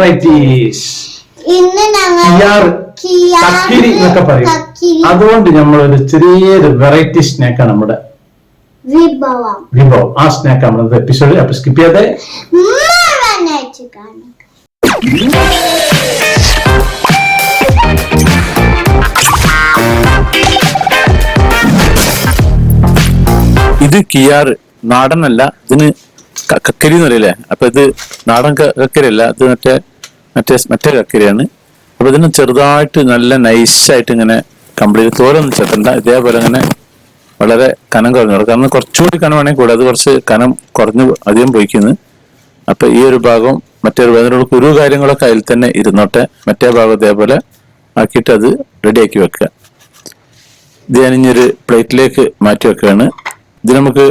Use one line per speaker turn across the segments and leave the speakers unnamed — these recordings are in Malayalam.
വെറൈറ്റീസ്. കക്കിരി എന്നൊക്കെ പറയും. അതുകൊണ്ട് നമ്മളൊരു ചെറിയൊരു വെറൈറ്റി സ്നാക്കാണ് നമ്മുടെ വിഭവം. ആ സ്നാക്ക് നമ്മളത് എപ്പിസോഡ്. അപ്പൊ സ്കിപ്പ് ചെയ്യാതെ
ഇത് കിയാർ നാടനല്ല, ഇതിന് കക്കരി എന്ന് പറയില്ലേ. അപ്പൊ ഇത് നാടൻ കക്കരിയല്ല, ഇത് മറ്റേ കക്കരിയാണ്. അപ്പൊ ഇതിന് ചെറുതായിട്ട് നല്ല നൈസായിട്ട് ഇങ്ങനെ കംപ്ലീറ്റ് തോലൊന്നും ചേർത്തണ്ട, ഇതേപോലെ ഇങ്ങനെ വളരെ കനം കുറഞ്ഞു കൊടുക്കും. കാരണം കുറച്ചുകൂടി കനമാണെങ്കിൽ കൂടെ, അത് കുറച്ച് കനം കുറഞ്ഞ് അധികം പോയിക്കുന്നു. അപ്പൊ ഈ ഒരു ഭാഗം മറ്റൊരു ഭാഗത്തിനുള്ള കുരു കാര്യങ്ങളൊക്കെ അതിൽ തന്നെ ഇരുന്നോട്ടെ. മറ്റേ ഭാഗം ഇതേപോലെ ആക്കിയിട്ട് അത് റെഡിയാക്കി വെക്കുക. ഇത് ഞാനിഞ്ഞൊരു പ്ലേറ്റിലേക്ക് മാറ്റി വെക്കുകയാണ്. ഇത് നമുക്ക്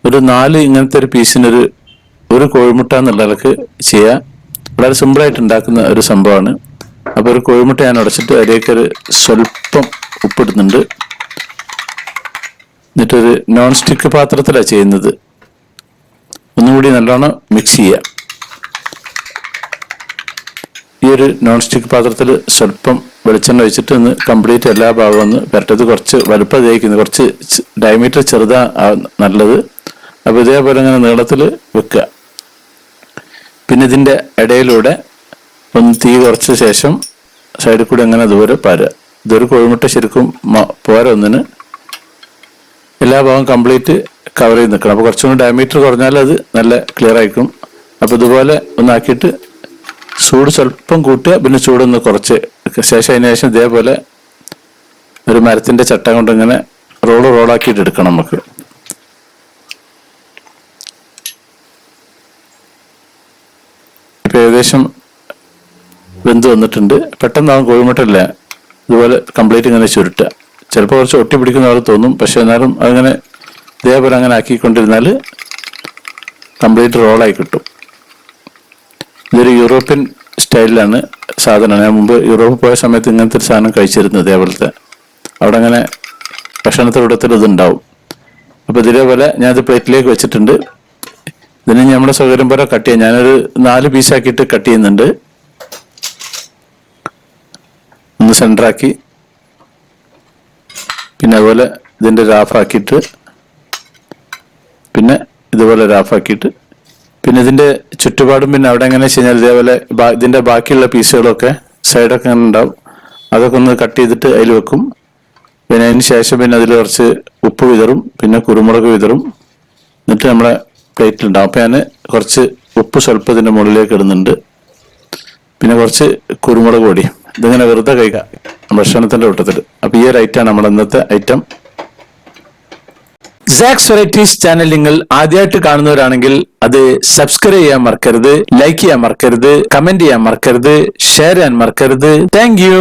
ഒരു 4 ഇങ്ങനത്തെ ഒരു പീസിനൊരു കോഴിമുട്ട എന്നുള്ളതൊക്കെ ചെയ്യാം. വളരെ സിമ്പിളായിട്ട് ഉണ്ടാക്കുന്ന ഒരു സംഭവമാണ്. അപ്പോൾ ഒരു കോഴിമുട്ട ഞാൻ ഉടച്ചിട്ട് അതിലേക്കൊരു സ്വല്പം ഉപ്പിടുന്നുണ്ട്. എന്നിട്ടൊരു നോൺ സ്റ്റിക്ക് പാത്രത്തിലാണ് ചെയ്യുന്നത്. ഒന്നുകൂടി നല്ലോണം മിക്സ് ചെയ്യാം. ഈ ഒരു നോൺ സ്റ്റിക്ക് പാത്രത്തിൽ സ്വല്പം വെളിച്ചെണ്ണ ഒഴിച്ചിട്ട് ഒന്ന് കംപ്ലീറ്റ് എല്ലാ ഭാഗവും ഒന്ന് പുരട്ടത്. കുറച്ച് വലുപ്പം തേക്കുന്നത്, കുറച്ച് ഡയമീറ്റർ ചെറുതാ നല്ലത്. അപ്പോൾ ഇതേപോലെ ഇങ്ങനെ നീളത്തിൽ വെക്കുക. പിന്നെ ഇതിൻ്റെ ഇടയിലൂടെ ഒന്ന് തീ കുറച്ച ശേഷം സൈഡിൽ കൂടെ അങ്ങനെ ദൂരെ പാരുക. ഇതൊരു കോഴിമുട്ട ശരിക്കും പോര ഒന്നിന് എല്ലാ ഭാഗവും കംപ്ലീറ്റ് കവർ ചെയ്ത് നിൽക്കണം. അപ്പോൾ കുറച്ചും കൂടി ഡയമീറ്റർ കുറഞ്ഞാൽ അത് നല്ല ക്ലിയർ ആയിരിക്കും. അപ്പോൾ ഇതുപോലെ ഒന്നാക്കിയിട്ട് ചൂട് സ്വല്പം കൂട്ടുക, പിന്നെ ചൂടൊന്ന് കുറച്ച് ശേഷം അതിന് ശേഷം ഇതേപോലെ ഒരു മരത്തിന്റെ ചട്ട കൊണ്ട് ഇങ്ങനെ റോളാക്കിയിട്ട് എടുക്കണം നമുക്ക്. ഇപ്പൊ ഏകദേശം വെന്ത് വന്നിട്ടുണ്ട്. പെട്ടെന്നാവും കോഴിമുട്ടല്ല ഇതുപോലെ കംപ്ലീറ്റ് ഇങ്ങനെ ചുരുട്ടുക. ചിലപ്പോൾ കുറച്ച് ഒട്ടി പിടിക്കുന്ന പോലെ തോന്നും, പക്ഷെ എന്നാലും അങ്ങനെ ഇതേപോലെ അങ്ങനെ ആക്കിക്കൊണ്ടിരുന്നാൽ കംപ്ലീറ്റ് റോളായി കിട്ടും. ഇതൊരു യൂറോപ്യൻ സ്റ്റൈലിലാണ് സാധനം. ഞാൻ മുമ്പ് യൂറോപ്പിൽ പോയ സമയത്ത് ഇങ്ങനത്തെ ഒരു സാധനം കഴിച്ചിരുന്നത്. ഇതേപോലത്തെ അവിടെ അങ്ങനെ ഭക്ഷണത്തിലൂടത്തിൽ ഇതുണ്ടാവും. അപ്പോൾ ഇതേപോലെ ഞാനത് പ്ലേറ്റിലേക്ക് വെച്ചിട്ടുണ്ട്. ഇതിന് നമ്മുടെ സൗകര്യം പോലെ കട്ട് ചെയ്യാം. ഞാനൊരു 4 പീസാക്കിയിട്ട് കട്ട് ചെയ്യുന്നുണ്ട്. ഒന്ന് സെൻറ്ററാക്കി, പിന്നെ അതുപോലെ ഇതിൻ്റെ റാഫാക്കിയിട്ട്, പിന്നെ ഇതുപോലെ റാഫാക്കിയിട്ട്, പിന്നെ ഇതിൻ്റെ ചുറ്റുപാടും പിന്നെ അവിടെ എങ്ങനെ വെച്ച് കഴിഞ്ഞാൽ ഇതേപോലെ ഇതിൻ്റെ ബാക്കിയുള്ള പീസുകളൊക്കെ സൈഡൊക്കെ അങ്ങനെ ഉണ്ടാവും. അതൊക്കെ ഒന്ന് കട്ട് ചെയ്തിട്ട് അതിൽ വെക്കും. പിന്നെ അതിന് ശേഷം പിന്നെ അതിൽ കുറച്ച് ഉപ്പ് വിതറും, പിന്നെ കുരുമുളക് വിതറും. എന്നിട്ട് നമ്മളെ പ്ലേറ്റിലുണ്ടാവും. അപ്പം ഞാൻ കുറച്ച് ഉപ്പ് സ്വല്പം ഇതിൻ്റെ മുകളിലേക്ക് ഇടുന്നുണ്ട്, പിന്നെ കുറച്ച് കുരുമുളക് പൊടി. ഇതിങ്ങനെ വെറുതെ കഴിക്കാം ഭക്ഷണത്തിൻ്റെ കൂട്ടത്തിൽ. അപ്പം ഈ ഒരു ഐറ്റമാണ് നമ്മുടെ ഇന്നത്തെ ഐറ്റം. സാക്സ് വെറൈറ്റീസ് ചാനൽ നിങ്ങൾ ആദ്യമായിട്ട് കാണുന്നവരാണെങ്കിൽ അത് സബ്സ്ക്രൈബ് ചെയ്യാൻ മറക്കരുത്, ലൈക്ക് ചെയ്യാൻ മറക്കരുത്, കമന്റ് ചെയ്യാൻ മറക്കരുത്, ഷെയർ ചെയ്യാൻ മറക്കരുത്. Thank you.